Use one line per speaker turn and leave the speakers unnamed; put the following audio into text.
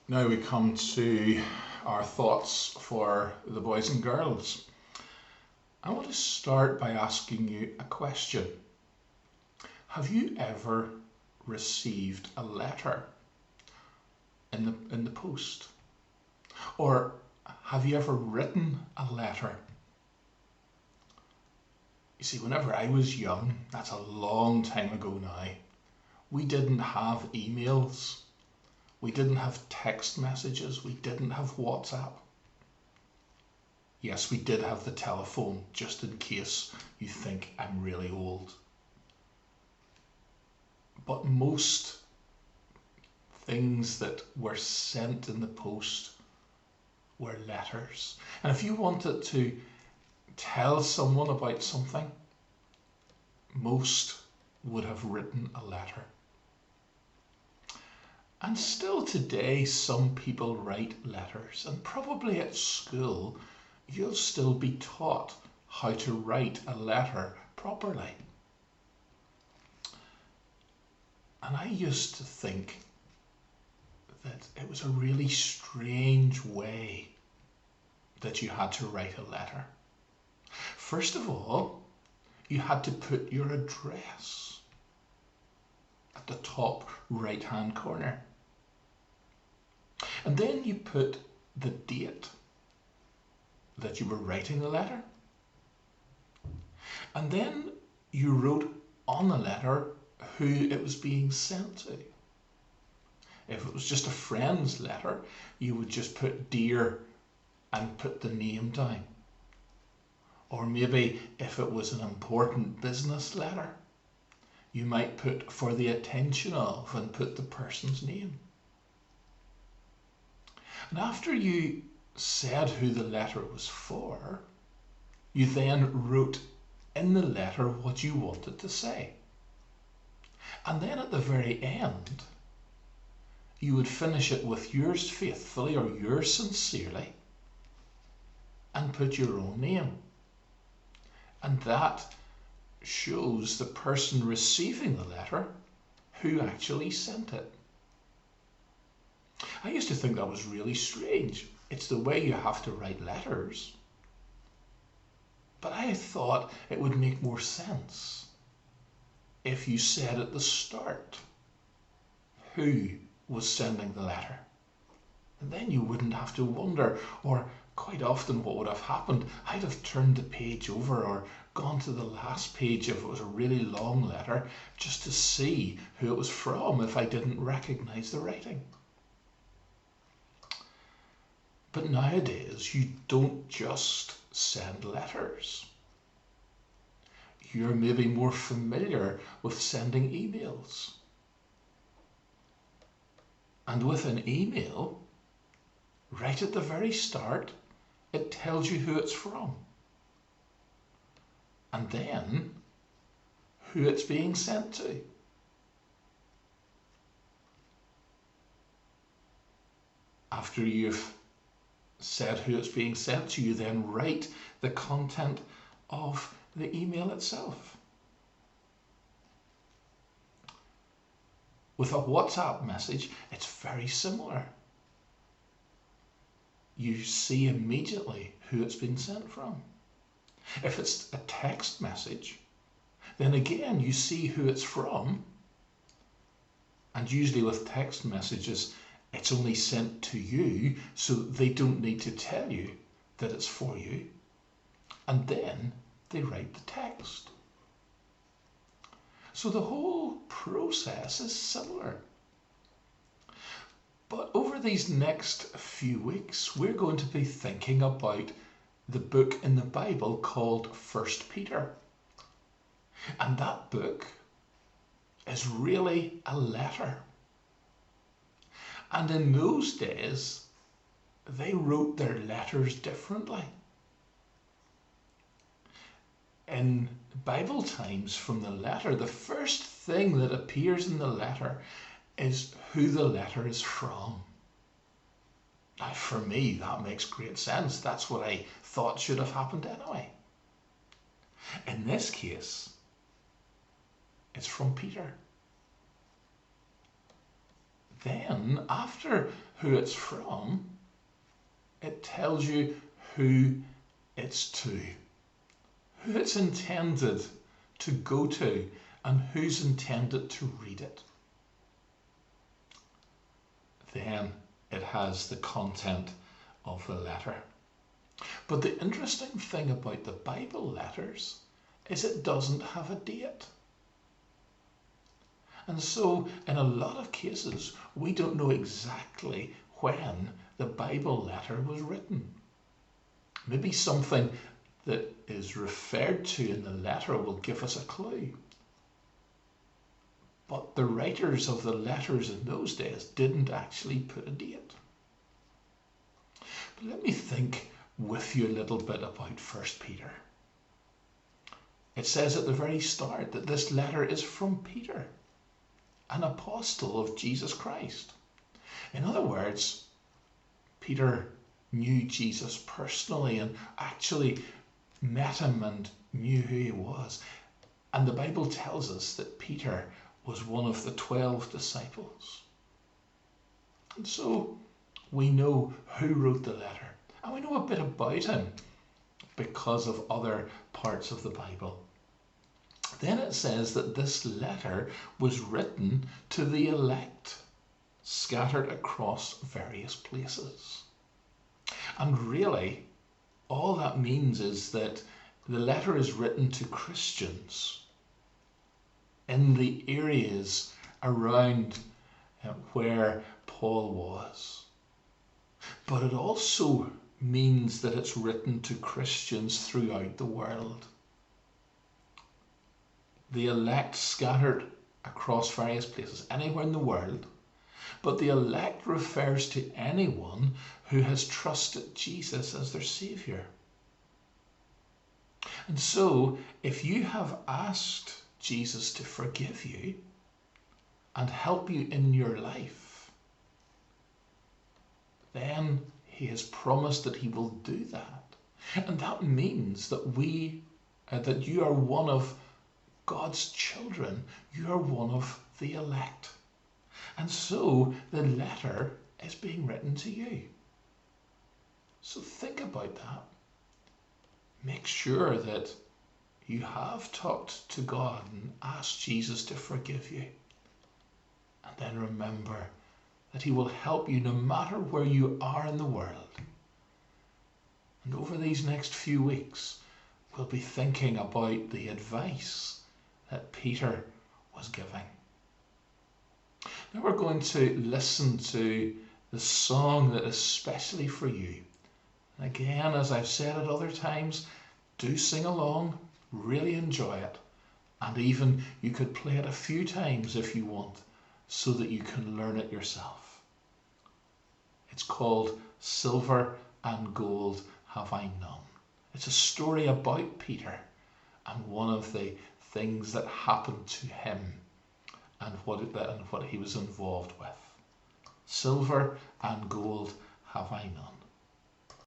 Now we come to our thoughts for the boys and girls. I want to start by asking you a question. Have you ever received a letter in the post? Or have you ever written a letter? You see, whenever I was young, that's a long time ago now, we didn't have emails. We didn't have text messages. We didn't have WhatsApp. Yes, we did have the telephone, just in case you think I'm really old. But most things that were sent in the post were letters. And if you wanted to tell someone about something, most would have written a letter. And still today, some people write letters, and probably at school, you'll still be taught how to write a letter properly. And I used to think that it was a really strange way that you had to write a letter. First of all, you had to put your address at the top right-hand corner. And then you put the date that you were writing the letter. And then you wrote on the letter who it was being sent to. If it was just a friend's letter, you would just put dear and put the name down. Or maybe if it was an important business letter, you might put for the attention of and put the person's name. And after you said who the letter was for, you then wrote in the letter what you wanted to say. And then at the very end, you would finish it with yours faithfully or yours sincerely and put your own name. And that shows the person receiving the letter who actually sent it. I used to think that was really strange. It's the way you have to write letters. But I thought it would make more sense if you said at the start who was sending the letter. And then you wouldn't have to wonder, or quite often what would have happened, I'd have turned the page over or gone to the last page if it was a really long letter just to see who it was from if I didn't recognize the writing. But nowadays, you don't just send letters. You're maybe more familiar with sending emails. And with an email, right at the very start, it tells you who it's from. And then, who it's being sent to. After you've said who it's being sent to, you then write the content of the email itself. With a WhatsApp message, it's very similar. You see immediately who it's been sent from. If it's a text message, then again you see who it's from. And usually with text messages, it's only sent to you, so they don't need to tell you that it's for you. And then they write the text. So the whole process is similar. But over these next few weeks, we're going to be thinking about the book in the Bible called 1 Peter. And that book is really a letter. And in those days, they wrote their letters differently. In Bible times, from the letter, the first thing that appears in the letter is who the letter is from. Now, for me, that makes great sense. That's what I thought should have happened anyway. In this case, it's from Peter. then after who it's from, it tells you who it's to, who it's intended to go to, and who's intended to read it. Then it has the content of the letter. But the interesting thing about the Bible letters is it doesn't have a date. And so in a lot of cases, we don't know exactly when the Bible letter was written. Maybe something that is referred to in the letter will give us a clue. But the writers of the letters in those days didn't actually put a date. But let me think with you a little bit about 1 Peter. It says at the very start that this letter is from Peter, an apostle of Jesus Christ. In other words, Peter knew Jesus personally and actually met him and knew who he was. And the Bible tells us that Peter was one of the 12 disciples. And so we know who wrote the letter, and we know a bit about him because of other parts of the Bible. Then it says that this letter was written to the elect, scattered across various places. And really, all that means is that the letter is written to Christians in the areas around where Paul was. But it also means that it's written to Christians throughout the world. The elect scattered across various places, anywhere in the world. But the elect refers to anyone who has trusted Jesus as their Saviour. And so, if you have asked Jesus to forgive you and help you in your life, then he has promised that he will do that. And that means that that you are one of God's children. You are one of the elect. And so the letter is being written to you. So think about that. Make sure that you have talked to God and asked Jesus to forgive you. And then remember that he will help you no matter where you are in the world. And over these next few weeks, we'll be thinking about the advice that Peter was giving. Now we're going to listen to the song that is specially for you. And again, as I've said at other times, do sing along, really enjoy it. And even you could play it a few times if you want, so that you can learn it yourself. It's called Silver and Gold Have I None. It's a story about Peter and one of the things that happened to him and what he was involved with. Silver and gold have I none.